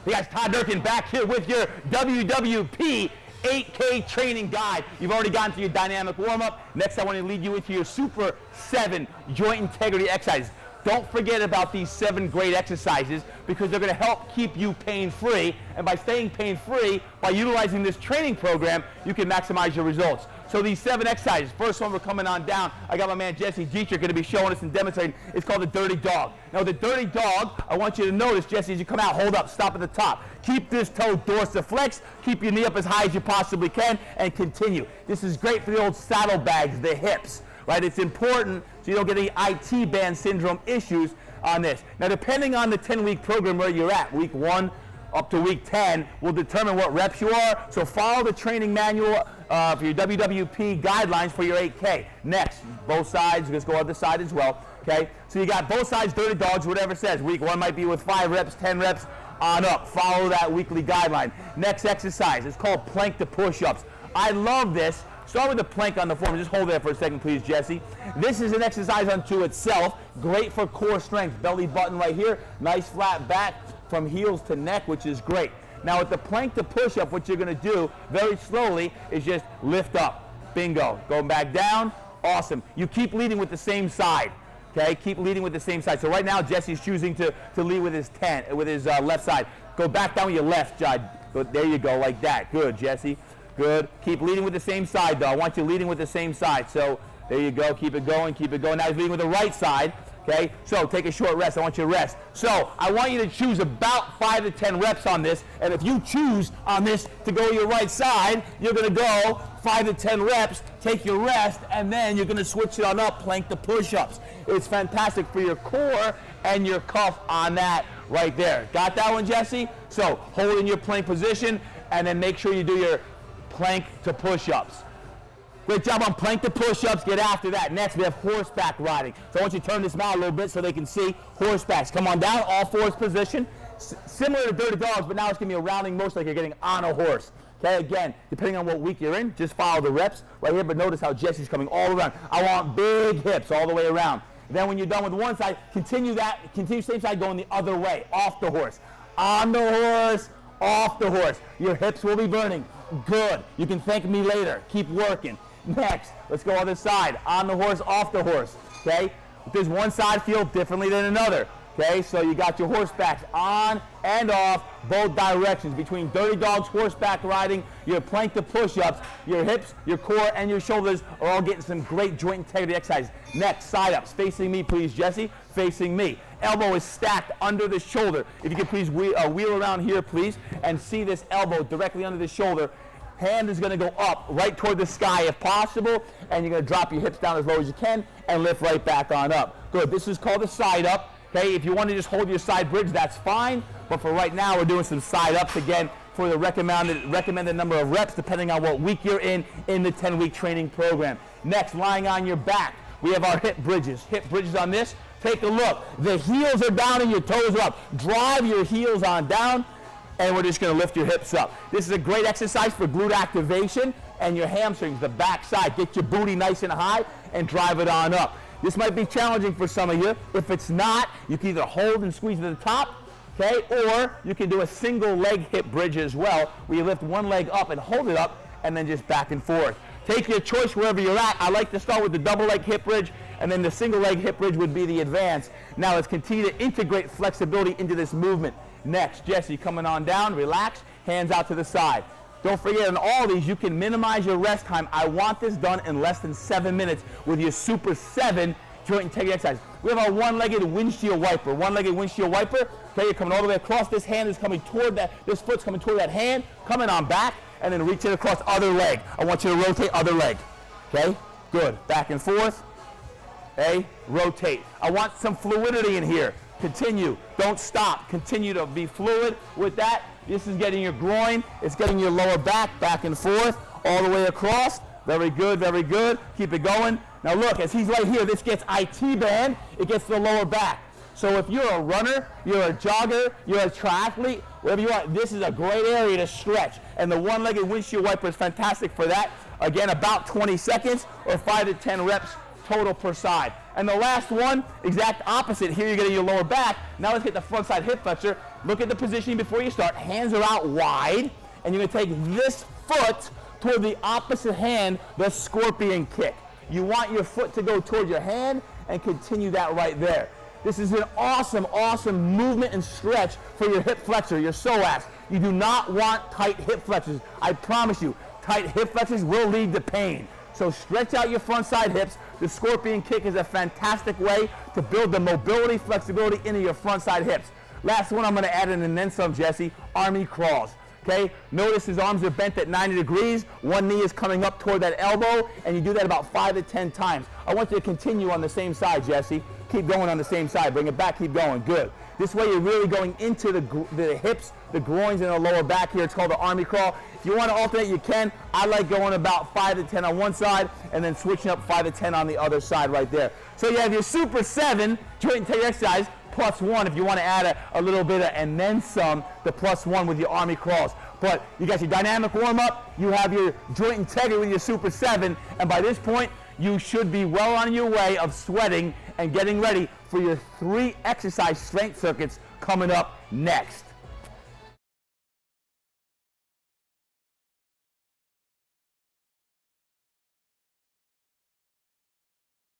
Hey guys, Todd Durkin back here with your WWP 8K training guide. You've already gotten through your dynamic warm-up. Next, I want to lead you into your Super 7 joint integrity exercises. Don't forget about these 7 great exercises because they're going to help keep you pain-free. And by staying pain-free, by utilizing this training program, you can maximize your results. So these 7 exercises, first one we're coming on down. I got my man Jesse Dietrich going to be showing us and demonstrating. It's called the Dirty Dog. Now the Dirty Dog, I want you to notice, Jesse, as you come out, hold up, stop at the top. Keep this toe dorsiflex, keep your knee up as high as you possibly can, and continue. This is great for the old saddlebags, the hips, right? It's important so you don't get any IT band syndrome issues on this. Now depending on the 10-week program where you're at, week 1 up to week 10 will determine what reps you are. So follow the training manual for your WWP guidelines for your 8K. Next, both sides, let's go other side as well, okay? So you got both sides, Dirty Dogs, whatever it says. Week 1 might be with 5 reps, 10 reps, on up. Follow that weekly guideline. Next exercise, it's called Plank-to-Pushups. I love this. Start with the plank on the form. Just hold there for a second, please, Jesse. This is an exercise unto itself. Great for core strength. Belly button right here. Nice flat back from heels to neck, which is great. Now with the plank to push up, what you're going to do very slowly is just lift up. Bingo. Going back down. Awesome. You keep leading with the same side. Okay, keep leading with the same side. So right now Jesse's choosing to lead with his left side. Go back down with your left, Judd. There you go, like that. Good, Jesse. Good. Keep leading with the same side, though. I want you leading with the same side. So there you go. Keep it going. Keep it going. Now he's leading with the right side. Okay, so take a short rest. I want you to rest. So I want you to choose about 5 to 10 reps on this. And if you choose on this to go your right side, you're going to go 5 to 10 reps, take your rest, and then you're going to switch it on up, plank to push-ups. It's fantastic for your core and your cuff on that right there. Got that one, Jesse? So hold in your plank position, and then make sure you do your plank to push-ups. Great job on plank to push-ups. Get after that. Next, we have horseback riding. So I want you to turn this out a little bit so they can see horsebacks. Come on down, all fours position. Similar to Dirty Dogs, but now it's going to be a rounding motion like you're getting on a horse. Okay, again, depending on what week you're in, just follow the reps right here, but notice how Jesse's coming all around. I want big hips all the way around. Then when you're done with one side, continue same side going the other way, off the horse. On the horse, off the horse. Your hips will be burning. Good. You can thank me later. Keep working. Next, let's go other side. On the horse, off the horse. Okay? Does one side feel differently than another? Okay, so you got your horsebacks on and off both directions. Between Dirty Dogs, horseback riding, your plank to push-ups, your hips, your core, and your shoulders are all getting some great joint integrity exercises. Next, side-ups. Facing me, please, Jesse. Facing me. Elbow is stacked under the shoulder. If you could please wheel around here, please, and see this elbow directly under the shoulder. Hand is going to go up right toward the sky if possible, and you're going to drop your hips down as low as you can and lift right back on up. Good. This is called a side-up. Okay, if you want to just hold your side bridge, that's fine. But for right now, we're doing some side ups again for the recommended number of reps, depending on what week you're in the 10-week training program. Next, lying on your back, we have our hip bridges. Hip bridges on this. Take a look. The heels are down and your toes are up. Drive your heels on down, and we're just going to lift your hips up. This is a great exercise for glute activation and your hamstrings, the back side. Get your booty nice and high and drive it on up. This might be challenging for some of you. If it's not, you can either hold and squeeze to the top, okay, or you can do a single leg hip bridge as well, where you lift one leg up and hold it up, and then just back and forth. Take your choice wherever you're at. I like to start with the double leg hip bridge, and then the single leg hip bridge would be the advanced. Now let's continue to integrate flexibility into this movement. Next, Jesse, coming on down, relax, hands out to the side. Don't forget, in all these, you can minimize your rest time. I want this done in less than 7 minutes with your Super 7 joint integrity exercise. We have our one-legged windshield wiper. One-legged windshield wiper. Okay, you're coming all the way across. This hand is coming toward that. This foot's coming toward that hand. Coming on back, and then reach it across other leg. I want you to rotate other leg. Okay, good. Back and forth. Okay, rotate. I want some fluidity in here. Continue. Don't stop. Continue to be fluid with that. This is getting your groin. It's getting your lower back and forth, all the way across. Very good, very good. Keep it going. Now look, as he's right here, this gets IT band. It gets the lower back. So if you're a runner, you're a jogger, you're a triathlete, whatever you want, this is a great area to stretch. And the one-legged windshield wiper is fantastic for that. Again, about 20 seconds or 5 to 10 reps total per side. And the last one, exact opposite. Here you're getting your lower back. Now let's get the front side hip flexor. Look at the positioning before you start. Hands are out wide, and you're going to take this foot toward the opposite hand, the scorpion kick. You want your foot to go toward your hand and continue that right there. This is an awesome, awesome movement and stretch for your hip flexor, your psoas. You do not want tight hip flexors. I promise you, tight hip flexors will lead to pain. So stretch out your front side hips. The scorpion kick is a fantastic way to build the mobility, flexibility into your front side hips. Last one I'm going to add in and then some, Jesse, army crawls. Okay, notice his arms are bent at 90 degrees. One knee is coming up toward that elbow, and you do that about 5 to 10 times. I want you to continue on the same side, Jesse. Keep going on the same side. Bring it back, keep going. Good. This way you're really going into the hips, the groins, and the lower back here. It's called the army crawl. If you want to alternate, you can. I like going about 5 to 10 on one side and then switching up 5 to 10 on the other side right there. So you have your Super 7 joint integrity exercise, +1 if you want to add a little bit of, and then some, the +1 with your army crawls. But you got your dynamic warm-up, you have your joint integrity with your Super 7, and by this point, you should be well on your way of sweating and getting ready for your 3 exercise strength circuits coming up next.